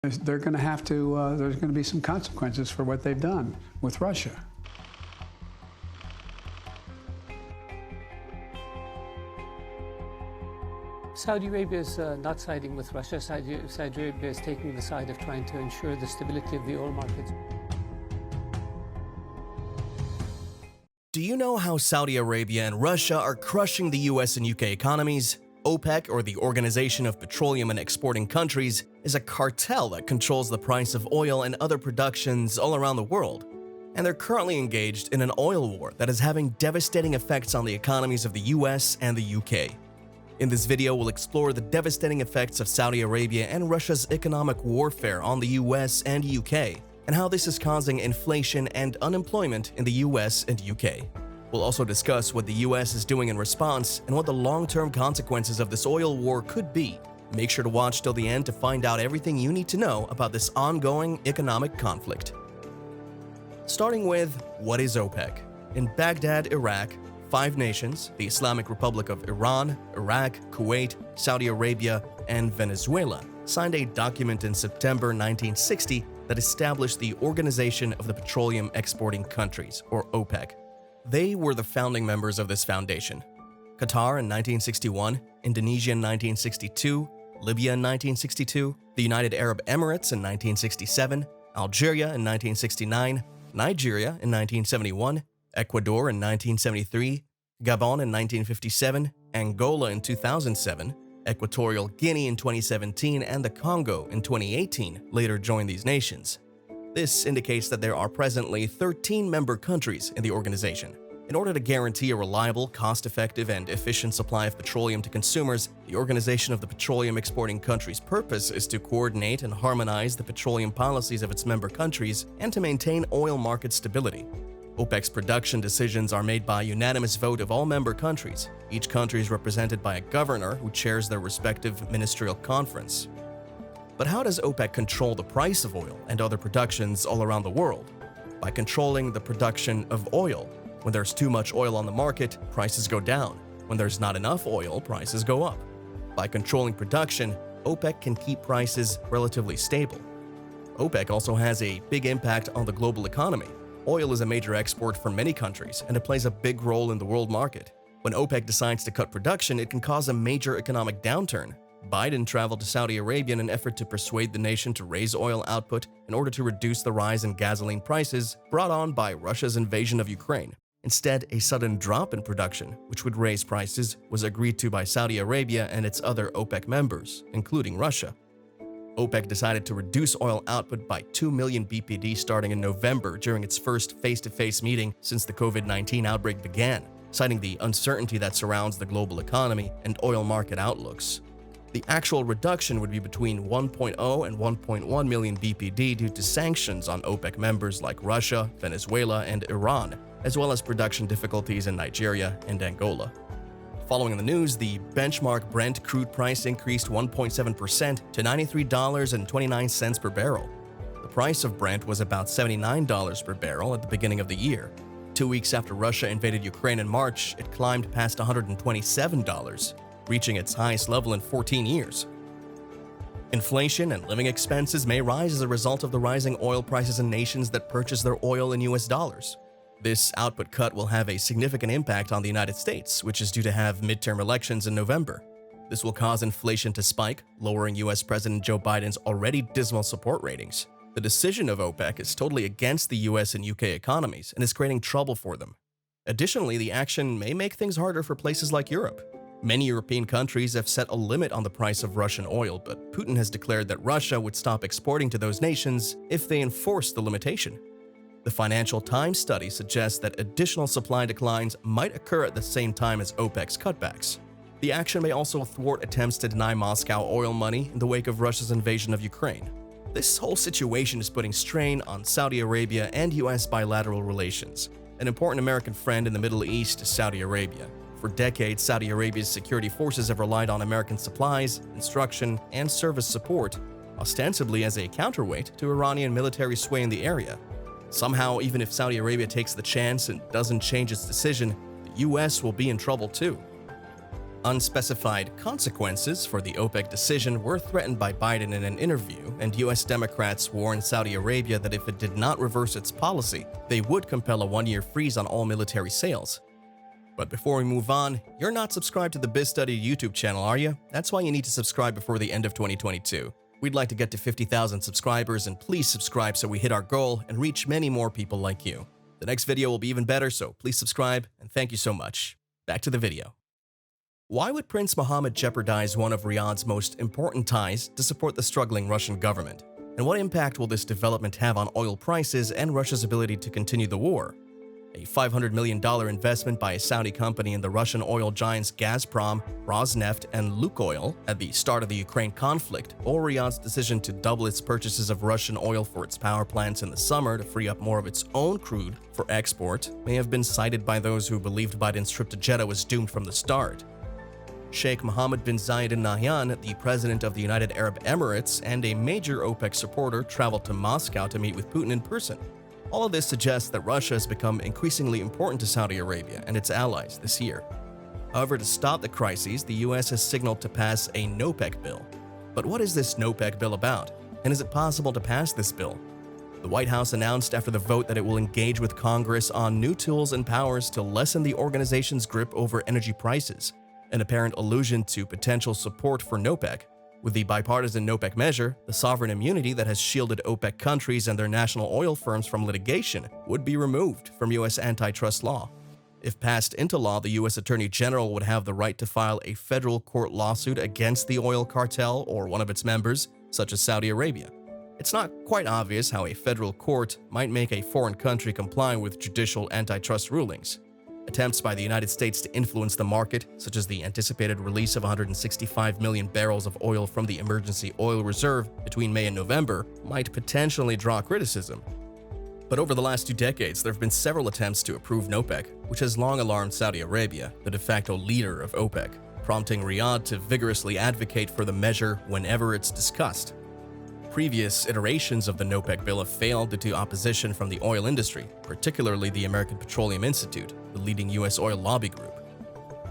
They're going to have to, there's going to be some consequences for what they've done with Russia. Saudi Arabia is not siding with Russia. Saudi Arabia is taking the side of trying to ensure the stability of the oil markets. Do you know how Saudi Arabia and Russia are crushing the US and UK economies? OPEC, or the Organization of Petroleum and Exporting Countries, is a cartel that controls the price of oil and other productions all around the world. And they're currently engaged in an oil war that is having devastating effects on the economies of the US and the UK. In this video, we'll explore the devastating effects of Saudi Arabia and Russia's economic warfare on the US and UK, and how this is causing inflation and unemployment in the US and UK. We'll also discuss what the US is doing in response and what the long-term consequences of this oil war could be. Make sure to watch till the end to find out everything you need to know about this ongoing economic conflict. Starting with, what is OPEC? In Baghdad, Iraq, 5 nations, the Islamic Republic of Iran, Iraq, Kuwait, Saudi Arabia, and Venezuela, signed a document in September 1960 that established the Organization of the Petroleum Exporting Countries, or OPEC. They were the founding members of this foundation. Qatar in 1961, Indonesia in 1962, Libya in 1962, the United Arab Emirates in 1967, Algeria in 1969, Nigeria in 1971, Ecuador in 1973, Gabon in 1957, Angola in 2007, Equatorial Guinea in 2017, and the Congo in 2018 later joined these nations. This indicates that there are presently 13 member countries in the organization. In order to guarantee a reliable, cost-effective, and efficient supply of petroleum to consumers, the Organization of the Petroleum Exporting Countries' purpose is to coordinate and harmonize the petroleum policies of its member countries and to maintain oil market stability. OPEC's production decisions are made by unanimous vote of all member countries. Each country is represented by a governor who chairs their respective ministerial conference. But how does OPEC control the price of oil and other productions all around the world? By controlling the production of oil. When there's too much oil on the market, prices go down. When there's not enough oil, prices go up. By controlling production, OPEC can keep prices relatively stable. OPEC also has a big impact on the global economy. Oil is a major export for many countries, and it plays a big role in the world market. When OPEC decides to cut production, it can cause a major economic downturn. Biden traveled to Saudi Arabia in an effort to persuade the nation to raise oil output in order to reduce the rise in gasoline prices brought on by Russia's invasion of Ukraine. Instead, a sudden drop in production, which would raise prices, was agreed to by Saudi Arabia and its other OPEC members, including Russia. OPEC decided to reduce oil output by 2 million BPD starting in November during its first face-to-face meeting since the COVID-19 outbreak began, citing the uncertainty that surrounds the global economy and oil market outlooks. The actual reduction would be between 1.0 and 1.1 million BPD due to sanctions on OPEC members like Russia, Venezuela, and Iran, as well as production difficulties in Nigeria and Angola. Following the news, the benchmark Brent crude price increased 1.7% to $93.29 per barrel. The price of Brent was about $79 per barrel at the beginning of the year. 2 weeks after Russia invaded Ukraine in March, it climbed past $127, reaching its highest level in 14 years. Inflation and living expenses may rise as a result of the rising oil prices in nations that purchase their oil in US dollars. This output cut will have a significant impact on the United States, which is due to have midterm elections in November. This will cause inflation to spike, lowering US President Joe Biden's already dismal support ratings. The decision of OPEC is totally against the US and UK economies and is creating trouble for them. Additionally, the action may make things harder for places like Europe. Many European countries have set a limit on the price of Russian oil, but Putin has declared that Russia would stop exporting to those nations if they enforce the limitation. The Financial Times study suggests that additional supply declines might occur at the same time as OPEC's cutbacks. The action may also thwart attempts to deny Moscow oil money in the wake of Russia's invasion of Ukraine. This whole situation is putting strain on Saudi Arabia and US bilateral relations. An important American friend in the Middle East is Saudi Arabia. For decades, Saudi Arabia's security forces have relied on American supplies, instruction, and service support, ostensibly as a counterweight to Iranian military sway in the area. Somehow, even if Saudi Arabia takes the chance and doesn't change its decision, the US will be in trouble too. Unspecified consequences for the OPEC decision were threatened by Biden in an interview, and US Democrats warned Saudi Arabia that if it did not reverse its policy, they would compel a one-year freeze on all military sales. But before we move on, you're not subscribed to the BizStudy YouTube channel, are you? That's why you need to subscribe before the end of 2022. We'd like to get to 50,000 subscribers, and please subscribe so we hit our goal and reach many more people like you. The next video will be even better, so please subscribe, and thank you so much. Back to the video. Why would Prince Mohammed jeopardize one of Riyadh's most important ties to support the struggling Russian government? And what impact will this development have on oil prices and Russia's ability to continue the war? A $500 million investment by a Saudi company in the Russian oil giants Gazprom, Rosneft, and Lukoil at the start of the Ukraine conflict, or Riyadh's decision to double its purchases of Russian oil for its power plants in the summer to free up more of its own crude for export, may have been cited by those who believed Biden's trip to Jeddah was doomed from the start. Sheikh Mohammed bin Zayed Al Nahyan, the president of the United Arab Emirates and a major OPEC supporter, traveled to Moscow to meet with Putin in person. All of this suggests that Russia has become increasingly important to Saudi Arabia and its allies this year. However, to stop the crises, the US has signaled to pass a NOPEC bill. But what is this NOPEC bill about? And is it possible to pass this bill? The White House announced after the vote that it will engage with Congress on new tools and powers to lessen the organization's grip over energy prices, an apparent allusion to potential support for NOPEC. With the bipartisan NOPEC measure, the sovereign immunity that has shielded OPEC countries and their national oil firms from litigation would be removed from U.S. antitrust law. If passed into law, the U.S. Attorney General would have the right to file a federal court lawsuit against the oil cartel or one of its members, such as Saudi Arabia. It's not quite obvious how a federal court might make a foreign country comply with judicial antitrust rulings. Attempts by the United States to influence the market, such as the anticipated release of 165 million barrels of oil from the emergency oil reserve between May and November, might potentially draw criticism. But over the last 2 decades, there have been several attempts to approve NOPEC, which has long alarmed Saudi Arabia, the de facto leader of OPEC, prompting Riyadh to vigorously advocate for the measure whenever it's discussed. Previous iterations of the NOPEC bill have failed due to opposition from the oil industry, particularly the American Petroleum Institute, the leading U.S. oil lobby group.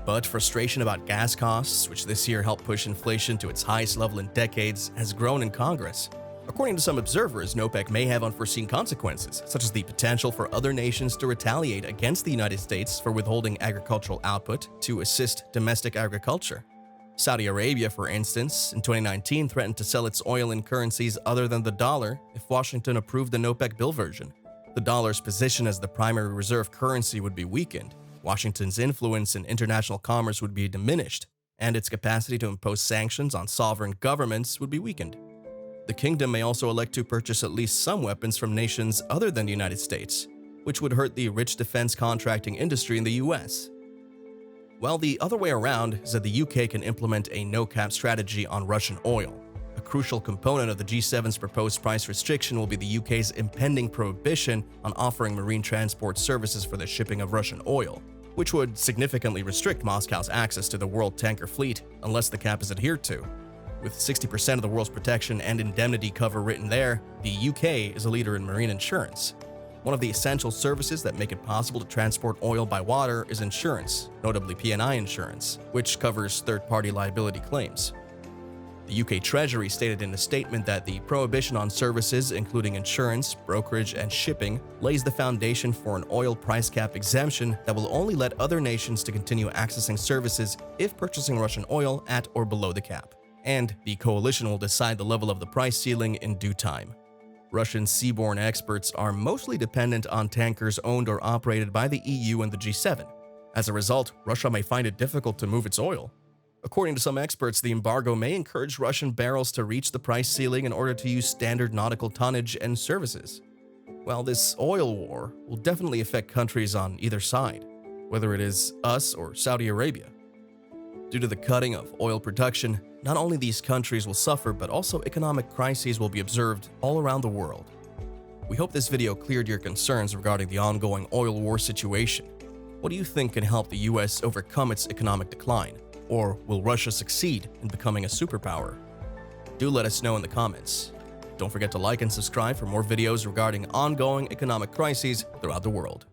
But frustration about gas costs, which this year helped push inflation to its highest level in decades, has grown in Congress. According to some observers, NOPEC may have unforeseen consequences, such as the potential for other nations to retaliate against the United States for withholding agricultural output to assist domestic agriculture. Saudi Arabia, for instance, in 2019 threatened to sell its oil in currencies other than the dollar if Washington approved the NOPEC bill version. The dollar's position as the primary reserve currency would be weakened, Washington's influence in international commerce would be diminished, and its capacity to impose sanctions on sovereign governments would be weakened. The kingdom may also elect to purchase at least some weapons from nations other than the United States, which would hurt the rich defense contracting industry in the US. While the other way around is that the UK can implement a no-cap strategy on Russian oil. A crucial component of the G7's proposed price restriction will be the UK's impending prohibition on offering marine transport services for the shipping of Russian oil, which would significantly restrict Moscow's access to the world tanker fleet unless the cap is adhered to. With 60% of the world's protection and indemnity cover written there, the UK is a leader in marine insurance. One of the essential services that make it possible to transport oil by water is insurance, notably P&I insurance, which covers third-party liability claims. The UK Treasury stated in a statement that the prohibition on services, including insurance, brokerage, and shipping, lays the foundation for an oil price cap exemption that will only let other nations to continue accessing services if purchasing Russian oil at or below the cap. And the coalition will decide the level of the price ceiling in due time. Russian seaborne experts are mostly dependent on tankers owned or operated by the EU and the G7. As a result, Russia may find it difficult to move its oil. According to some experts, the embargo may encourage Russian barrels to reach the price ceiling in order to use standard nautical tonnage and services. While this oil war will definitely affect countries on either side, whether it is us or Saudi Arabia. Due to the cutting of oil production, not only these countries will suffer, but also economic crises will be observed all around the world. We hope this video cleared your concerns regarding the ongoing oil war situation. What do you think can help the US overcome its economic decline? Or will Russia succeed in becoming a superpower? Do let us know in the comments. Don't forget to like and subscribe for more videos regarding ongoing economic crises throughout the world.